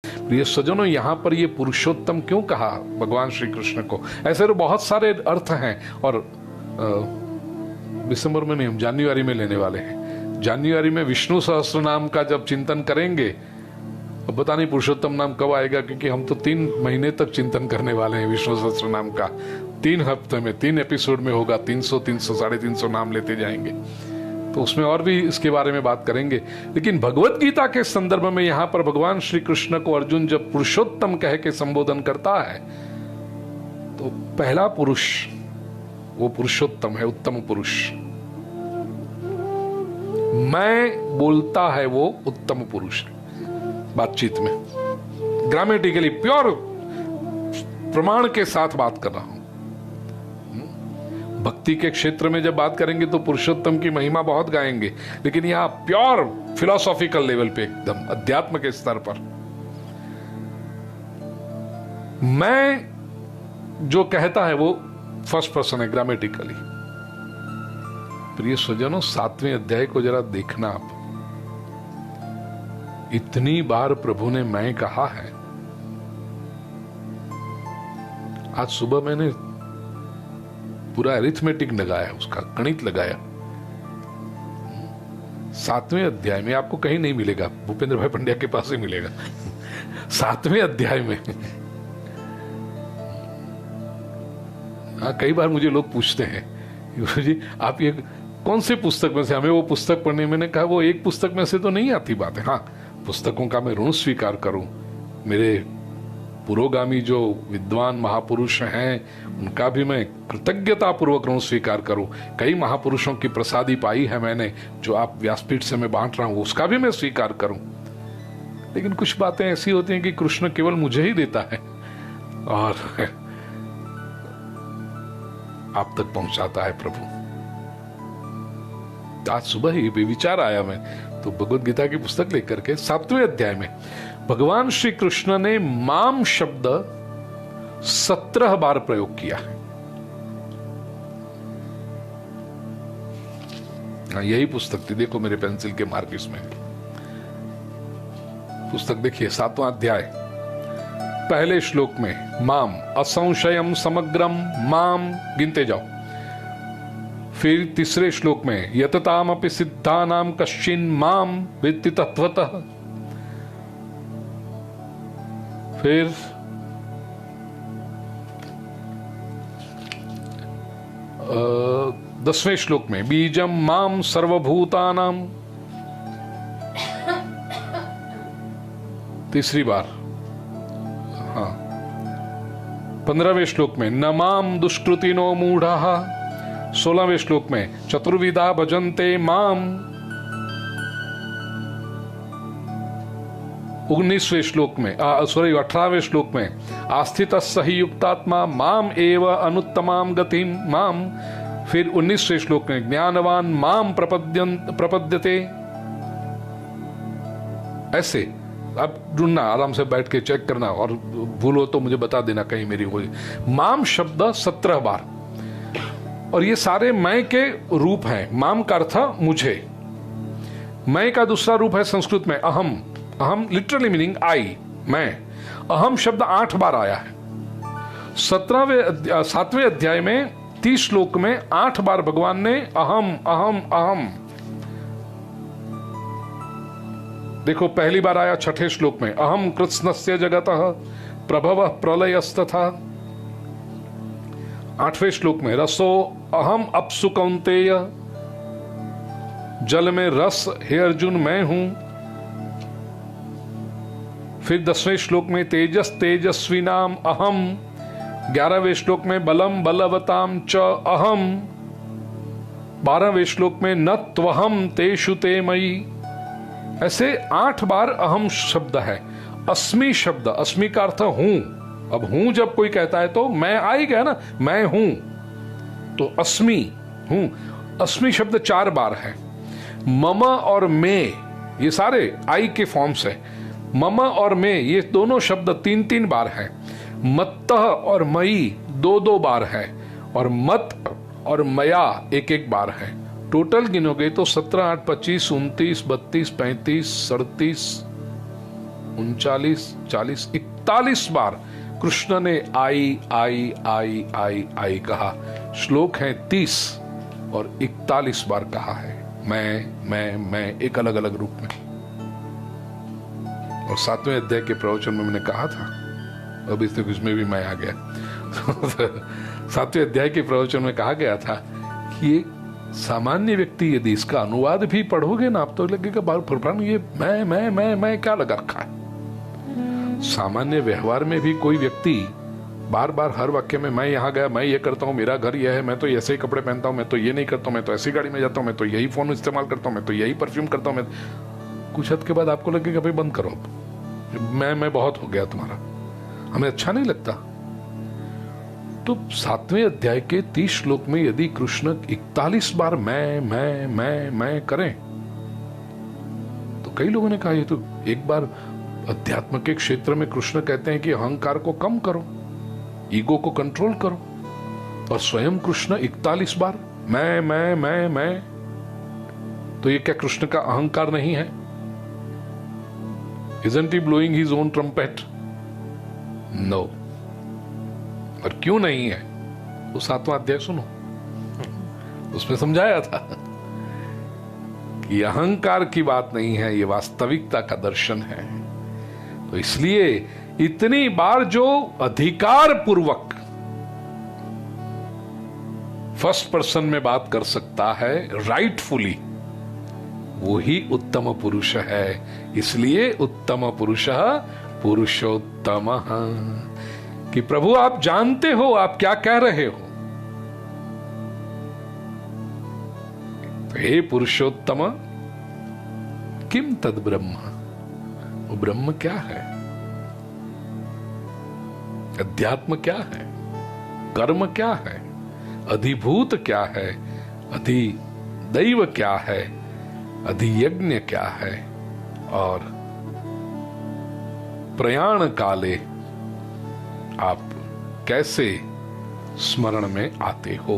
प्रिय सज्जनों, यहाँ पर ये पुरुषोत्तम क्यों कहा भगवान श्री कृष्ण को? ऐसे तो बहुत सारे अर्थ हैं, और दिसंबर में नहीं, हम जनवरी में लेने वाले हैं। जनवरी में विष्णु सहस्त्र नाम का जब चिंतन करेंगे, अब पता नहीं पुरुषोत्तम नाम कब आएगा, क्योंकि हम तो 3 महीने तक चिंतन करने वाले हैं विष्णु सहस्त्र नाम का। 3 हफ्ते में 3 एपिसोड में होगा, 300 350 नाम लेते जाएंगे, तो उसमें और भी इसके बारे में बात करेंगे। लेकिन भगवत गीता के संदर्भ में यहां पर भगवान श्री कृष्ण को अर्जुन जब पुरुषोत्तम कह के संबोधन करता है, तो पहला पुरुष वो पुरुषोत्तम है, उत्तम पुरुष। मैं बोलता है वो उत्तम पुरुष है बातचीत में, ग्रामेटिकली प्योर प्रमाण के साथ बात कर रहा हूं। भक्ति के क्षेत्र में जब बात करेंगे तो पुरुषोत्तम की महिमा बहुत गाएंगे, लेकिन यहां प्योर फिलोसॉफिकल लेवल पे, एकदम अध्यात्म के स्तर पर मैं जो कहता है वो फर्स्ट पर्सन है ग्रामेटिकली। प्रिय स्वजनों, 7वें अध्याय को जरा देखना आप। इतनी बार प्रभु ने मैं कहा है। आज सुबह मैंने पूरा अरिथमेटिक लगाया, उसका गणित लगाया। 7वें अध्याय में आपको कहीं नहीं मिलेगा, भूपेंद्र भाई पंड्या के पास ही मिलेगा। 7वें अध्याय में कई बार मुझे लोग पूछते हैं, जी आप ये कौन से पुस्तक में से, हमें वो पुस्तक पढ़ने, मैंने कहा वो एक पुस्तक में से तो नहीं आती बात है। हाँ, पुस्तकों का मैं ऋण स्वीकार करूं, मेरे पुरोगामी जो विद्वान महापुरुष हैं उनका भी मैं कृतज्ञता पूर्वक ऋण स्वीकार करूं। कई महापुरुषों की प्रसादी पाई है मैंने, जो आप व्यासपीठ से मैं बांट रहा हूं, उसका भी मैं स्वीकार करूं। लेकिन कुछ बातें ऐसी होती हैं कि कृष्ण केवल मुझे ही देता है और आप तक पहुंचाता है प्रभु। आज सुबह ही विचार आया, मैं तो भगवत गीता की पुस्तक लेकर के 7वें अध्याय में भगवान श्री कृष्ण ने माम शब्द 17 बार प्रयोग किया है। यही पुस्तक थी, देखो मेरे पेंसिल के मार्किस में पुस्तक देखिए, 7वां अध्याय, पहले श्लोक में माम असंशयम समग्रम माम, गिनते जाओ। फिर तीसरे श्लोक में यतताम अपि सिद्धानाम कश्चिन माम वेत्ति तत्वतः। फिर 10वें श्लोक में बीजम माम सर्वभूतानाम, तीसरी बार। हाँ, 15वें श्लोक में न माम दुष्कृतिनो मूढ़ाः। 16वें श्लोक में चतुर्विधा भजन्ते माम। 19वें श्लोक में 18वें श्लोक में आस्थितः सहि युक्तात्मा माम एव अनुत्तमाम गतिम माम। फिर 19वें श्लोक में ज्ञानवान माम प्रपद्यते। ऐसे अब ढूंढना, आराम से बैठ के चेक करना, और भूल हो तो मुझे बता देना कहीं मेरी हो। माम शब्द 17 बार, और ये सारे मैं के रूप हैं। माम का अर्थ मुझे, मैं का दूसरा रूप है संस्कृत में अहम। अहम लिटरली मीनिंग आई, मैं। अहम शब्द 8 बार आया है। 7वें अध्याय में 30 श्लोक में 8 बार भगवान ने अहम अहम अहम। देखो, पहली बार आया 6ठे श्लोक में अहम कृत्स्नस्य जगतः प्रभवः प्रलयस्तथा। 8वें श्लोक में रसो अहम अप्सु कौन्तेय, जल में रस हे अर्जुन मैं हूं। फिर 10वें श्लोक में तेजस तेजस्विनाम अहम। 11वें श्लोक में बलम बलवताम च अहम। 12वें श्लोक में न त्वहम तेषु ते मयि। ऐसे 8 बार अहम शब्द है। अस्मि शब्द, अस्मि का अर्थ हूं। अब हूं जब कोई कहता है तो मैं आ ही गया ना, मैं हूं, तो अस्मि हूं। अस्मि शब्द 4 बार है। मम और मैं, ये सारे आई के फॉर्म्स है। मम और मैं ये दोनों शब्द 3-3 बार है। मत्तः और मई 2-2 बार है, और मत और मया 1-1 बार है। टोटल गिनोगे तो 17, 8, 25, 29, 32, 35, 37, 39, 40, 41 बार कृष्ण ने आई आई आई आई आई कहा। श्लोक है 30 और 41 बार कहा है मैं, एक अलग अलग रूप में। और 7वें अध्याय के प्रवचन में मैंने कहा था, अब इसमें भी मैं आ गया 7वें अध्याय के प्रवचन में कहा गया था कि ये सामान्य व्यक्ति यदि इसका अनुवाद भी पढ़ोगे ना, आप तो लगेगा भगवान ये मैं क्या लगा रखा है। सामान्य व्यवहार में भी कोई व्यक्ति बार बार हर वाक्य में मैं यहां गया, मैं ये करता हूं, मेरा घर यह है, मैं तो ऐसे ही कपड़े पहनता हूं, मैं तो ये नहीं करता हूं, मैं तो ऐसी गाड़ी में जाता हूं, मैं तो यही फोन इस्तेमाल करता हूं, मैं तो यही परफ्यूम करता हूं, मैं कुछ हद के बाद आपको लगेगा भाई बंद करो, मैं बहुत हो गया तुम्हारा, हमें अच्छा नहीं लगता। तो 7वें अध्याय के 30 श्लोक में यदि कृष्ण 41 बार मैं करें, तो कई लोगों ने कहा ये तो एक बार अध्यात्म के क्षेत्र में कृष्ण कहते हैं कि अहंकार को कम करो, ईगो को कंट्रोल करो, और स्वयं कृष्ण 41 बार मैं, तो ये क्या कृष्ण का अहंकार नहीं है? Isn't he blowing his own trumpet? No. और क्यों नहीं है? वो 7वां अध्याय सुनो, उसमें समझाया था कि अहंकार की बात नहीं है, ये वास्तविकता का दर्शन है। तो इसलिए इतनी बार जो अधिकार पूर्वक फर्स्ट पर्सन में बात कर सकता है राइटफुली, वो ही उत्तम पुरुष है। इसलिए उत्तम पुरुष पुरुषोत्तम, कि प्रभु आप जानते हो आप क्या कह रहे हो। तो हे पुरुषोत्तम, किम तद ब्रह्म, वो ब्रह्म क्या है, अध्यात्म क्या है, कर्म क्या है, अधिभूत क्या है, अधिदैव क्या है, अधियज्ञ क्या है, और प्रयाण काले आप कैसे स्मरण में आते हो।